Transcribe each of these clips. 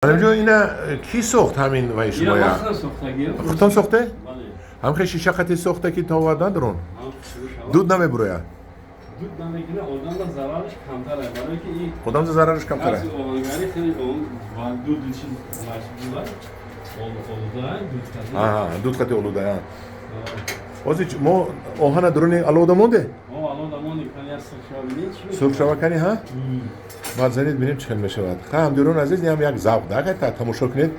جو اینا کی ساخت همین و شما یا خودتون ساخته؟ هم شیشه خطی ساخته که تا وردن درون دود نمیبروه دود نمیکنه آدم دا ضررش کمتره برای که این خودم ضررش کمتره از اوانگری خیلی اون دود چیز مشغوله اولوده دود خطی دود خطی اولوده واسه ما آهن درونی الوده مونده؟ الوده مونده کنی از سرخ شوا کنی ها؟ بعد زنید ببینیم چه میشه. خواهم درون عزیز هم یک ذوق داره تا تماشا کنید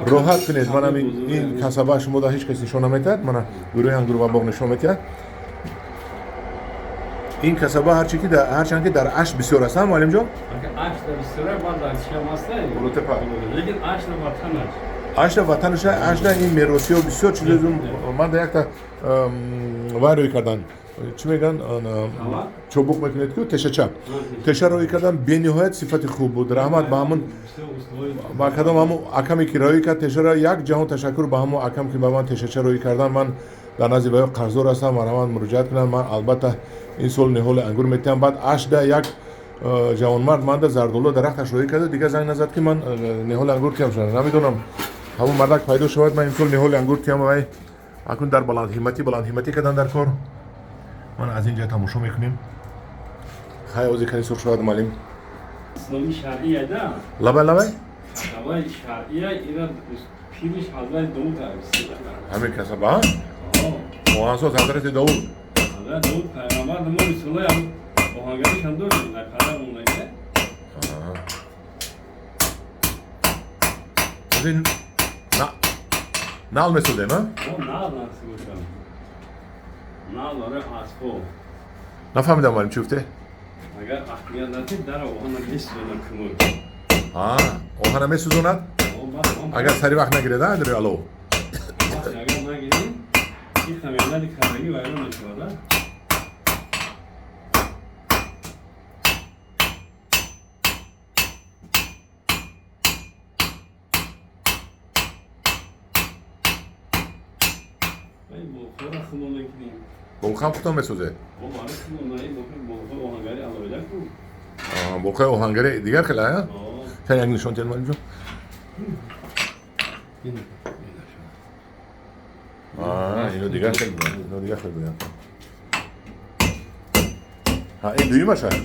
راحت کنید. من این کسبه شما دا هیچ کسی نشون نمیداد. من گروه هم گروه باغ نشون میداد. این کسبه هرچند که در اش بسیار است معلم جان. اش در بسیار بعد در شما است. بلوته پا. لیکن اش در وطنش. اش در وطنش اش در این میراثی و بسیار چیزی من در یک تا وایروی کردن. چی میگن؟ چوبوق میکنید که تشه روی کردن به نهایت صفت خوب بود. رحمت به همون با کدام همون اکمی که روی کرد تشه را یک جهان تشکر به همون اکم که به من تشه روی کردن. من در نزد وی قرضدار هستم و من مراجعت کنم. من البته این سال نهال انگور میتونم. بعد اش ده یک جوانمرد من در زردالو درختش روی کرده دیگه زنگ نزد که من نهال انگور کیم شدم. نمیدونم همون مردک پیدا شود. من این سال نهال انگور کیم و اکنون در بلند همتی کردن در کار. من از اینجا تماشا میکنیم. خیلی اوزی کنی سرخ شود معلم. اسلامی شرعیه ده. لبای شرعیه اینا پیرش حضرت داود هست. همین کسبه ها؟ مهندس حضرت داود. حضرت داود پیامبر ما رسول الله هم آهنگریش هم داشت. نکرده اون نکه. از این نال مسوده نه؟ نال نسیبوشم. نال داره اسفو. نفهمیدم معلم چی گفته؟ اگر احتیاط ندید در آهن میسوزند کمون. آهن میسوزند؟ اگر سری وقت نگیره داره الو. اگر نگیریم این خمیردی کارگی وایران نشده. بلخم خودتون میسوزه؟ بلخه آهنگری دیگر خیلی ها؟ چند یک نشان تین معلم جان؟ اینو دیگر خیلی بودن. این دویمش هست؟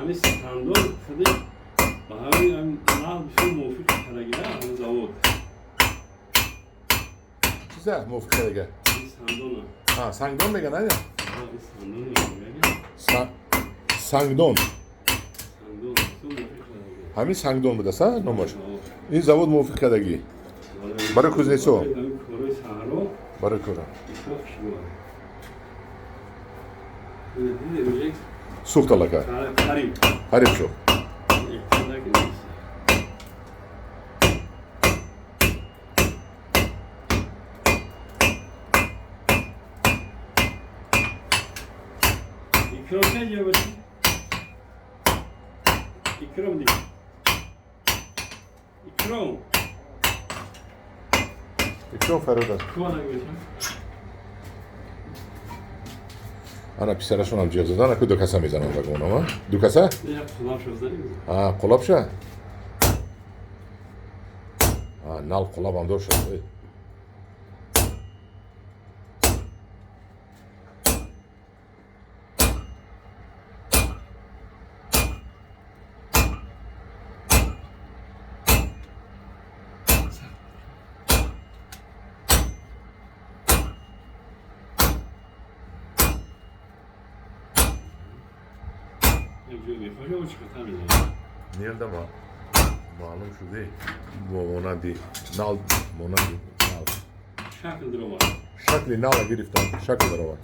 همین سندون خیلی با همین نال بسیار موفق کردگیره همین زود. چیزه موفق کردگیره؟ این سندونه. سنگدون میگن نه؟ این سندون میگن. سنگدون. همین سنگدون بوده سا نماش. این زود موفق کردگی. برای کوزنیسو. برای کورا. سوخت الله که. قریب شو. İkram ne diyor bakayım? İkram değil. İkram. İkram Ferhat. Kuvana götürün. Ana pisarashon ham jiq zadan aku do kasa mizanam bagona ma. Do kasa? Ne yapsınlar şozları? Qolabsha? Nal qolab ham do'sha. Nerede ma? Malum şu değil. Monadi. Nal. Monadi. Nal. Şakıldır o var. Şakli nala giriftan. Şakıldır o var.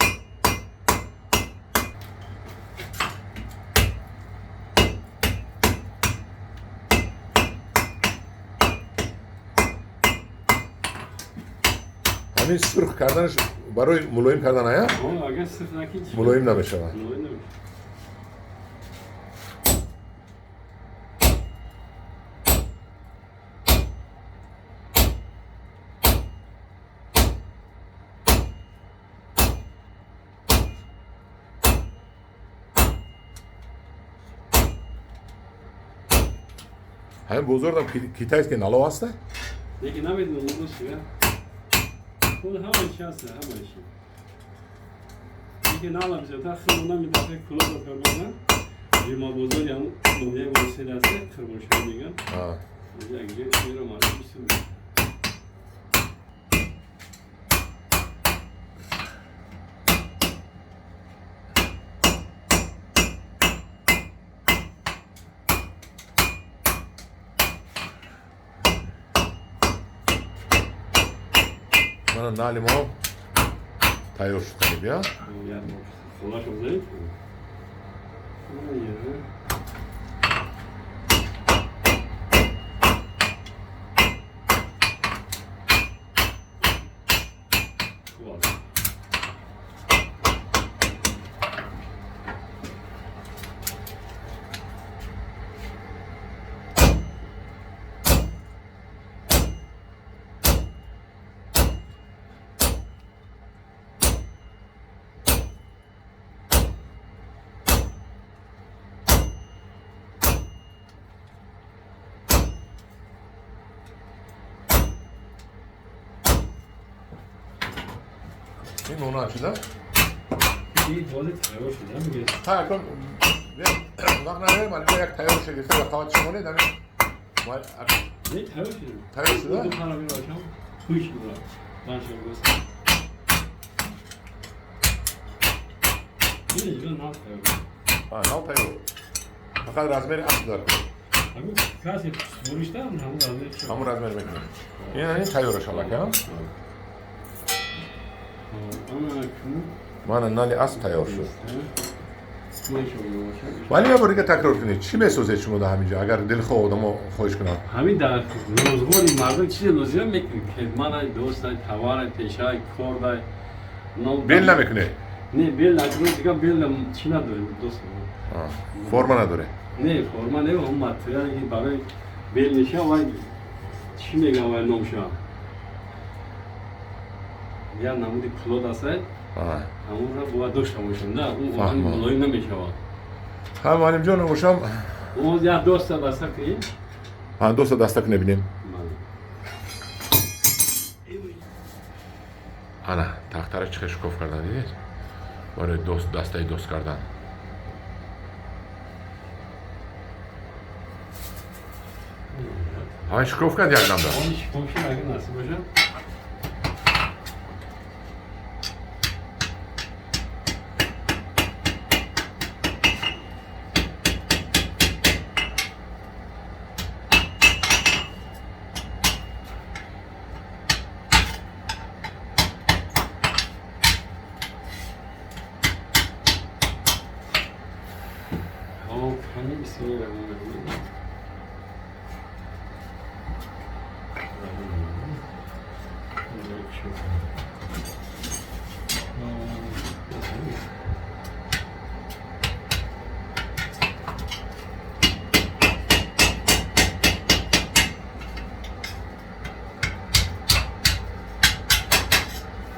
Hani sırf kardeş baroy muloyim kardan aya? Agar sırf nakit. Muloyim nameşe var. همین بزرگم کیتایست که نالو هسته؟ یکی نمیدونم اون چیه. خود همه چی هسته همه چی. یکی نالم زیاد تا خیلی نمیدونه کلاه بکنم. بیمار بزرگی هم نمیه واسه هسته خرموش میگن. یک میرم آره میسوزه. من نالی ما تایور شده بیا. خلاص شده. این اونو açıda. İyi tuvalet tayyor şurada mı geçti? Ha kon vaqt نداریم الان یک تایور شه گرفته و قوات شمالی داریم Ne tayyor şurada? تایور شده؟ Bu para bir akşam kuş gibi. Ben şöyle göstereyim. Yine ne yapıyor? Ha نو تایور فقط رزمری اصل داره Abi kaç vuruşta mı hamur alıyor? همون رزمری میکنه این تایورش الله که Ana şunu من نالی اصل تایور شد ne iş oluyor başa? ولی یه بار دیگه تکرار کنید چی میسوزه شما در همینجا اگر دل خود آدمو خوش کنه همین در روزگاری مردم چیز لازم میکنه که من دوست توار پیشای کار بیل نمیکنه نه بیل نکنه دیگه بیل چی نداره دوست فرما نداره نه فرما نه اون ماتریالی که برای بیل میشه و چی میگم و نمیشه یا نمودی کلود است همون را باید داشته باشم نه اون ملای نمیشه هم معلم جان باشم اون یا دوست دسته کنیم ها دوست دسته کنه بینیم انا تختره چه شکوف کردن دیدید برای دوست دسته دوست کردن ها شکوف کرد یک دم دار اون شکوفی اگه نصیب باشه همین بسیاری رو می‌بینیم.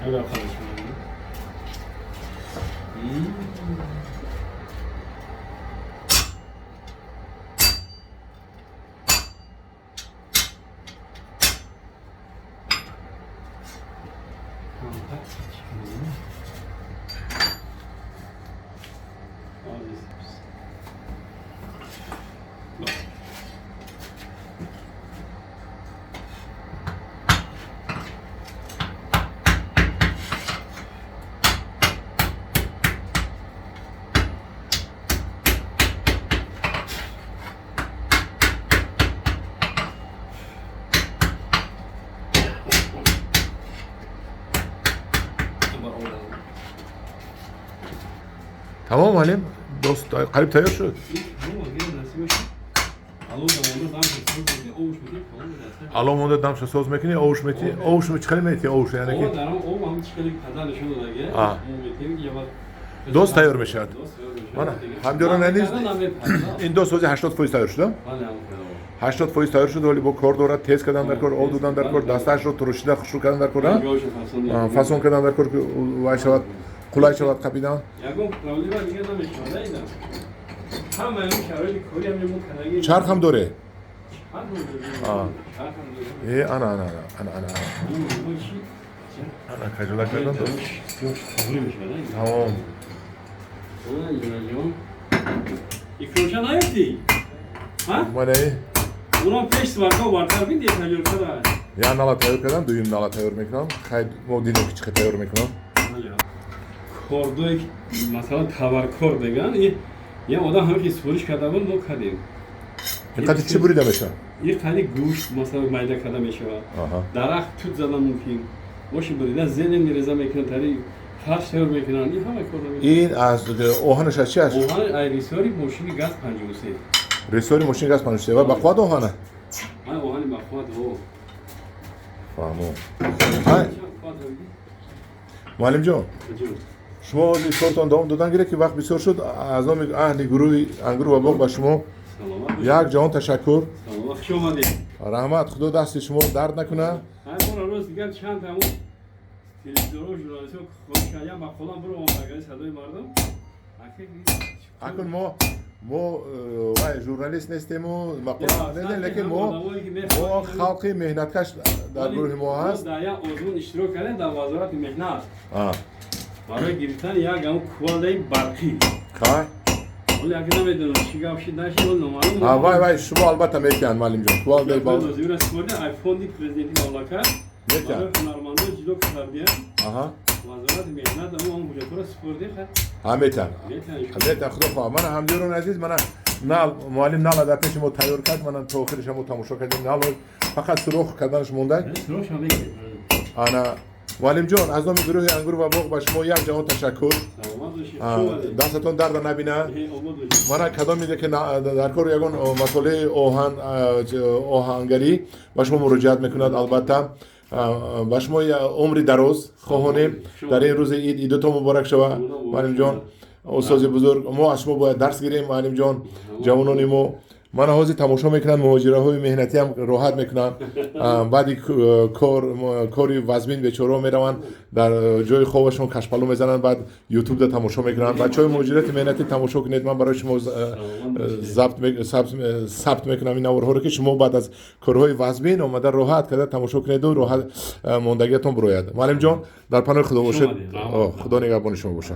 هلا خلاص تمام معلم دوست قریب تیار شد الان مونده دمش سوز میکنی اوش میتی اوش میچ خیلی میتی اوش یعنی که دوست تیار میشه من هم دیران نیست این دو سوزی 80% تیار شد 80% تیار شد ولی با کار دورت تیز کردن در کار آب دادن در کار دستش رو ترشیده خشک کردن در کار فاصون کردن در کار که وای شود قلای شود قبیدن چرخ هم داره انا خجالت کردم دوست تمام İkroşa ne yaptı? Ha? ماله Ulan peş var tabii diye tanıyor kadar. یا نالا تیار کردم دویم نالا تیار میکنم خیلی مو دیدم که چقدر تیار میکنم Kordoy mesela tavar kor degan ya o da hangi soruş kadar bu kadim. اینقدر چی بریده میشه یه خیلی گوشت مثلا mayda kadar میشه. درخت توت زدن ممکن. باشه بریده زنده میرزه میکنن تری فرش تیار میکنن این همه کار میکنن. این از اوهانش از چی است؟ اوهان ایریسوری ماشین گاز 53. ریسوری ماشین گاز 53 و بخواد اوهانه؟ من اوهانی بخواد او. فهمو. های معلم جان شما لیسورتان دوام دادن گیره که وقت بسیار شد از اهل گروه انگور و باغ با شما یک جهان تشکر سلامت شما دی رحمت خدا دست شما درد نکنه هر روز دیگر چند تا همون تلویزیون و ژورنالیست خودکاریم با خودم برو مبارکه صدای مردم اکن ما وای ژورنالیست نیستیم و مقاله نه لیکن ما خلقی مهنتکش در گروه ما هست در یک عضو اشتراک کردن در وزارت مهنت برای گرفتن یک هم کواله برقی خواهی؟ ولی اگه نمیدونم چی گفتی داشتی اون نمارم وای شما البته میکنن معلم جان کواله باز وزیر اسپورت آیفون دی پرزیدنتی مملکت میکنن هنرمندا جلو کردن وزارت مهنت اون بوجه‌پور اسپورتی میتن خدا خواه من همجورون عزیز من نال معلم نال در پیش ما تیار کرد من تو آخرش هم تماشا کردیم نال فقط سرخ کردنش مونده سرخ هم انا معلم جان از نام گروه انگور و باغ با شما یک جهان تشکر دستتون درد نبینه من کدام میده که در کار یگان مسئله آهنگری با شما مراجعت میکند البته با شما عمری دراز خواهانیم در این روز عیدتون مبارک شود معلم جان استاد بزرگ ما از شما باید درس گیریم معلم جان جوانان ما من حاضر تماشا میکنن مهاجره های مهنتی هم راحت میکنن بعدی کاری وزمین بیچاره میروند در جای خوابشون کشپلو میزنن بعد یوتیوب ده تماشا میکنن بچهای مهاجرت مهنتی تماشا کنید من برای شما ثبت میکنم این نوارها رو که شما بعد از کارهای وزمین اومده راحت کرده تماشا کنید و راحت موندگیتون بروید معلم جان در پناه خدا باشید خدا نگهبان شما باشه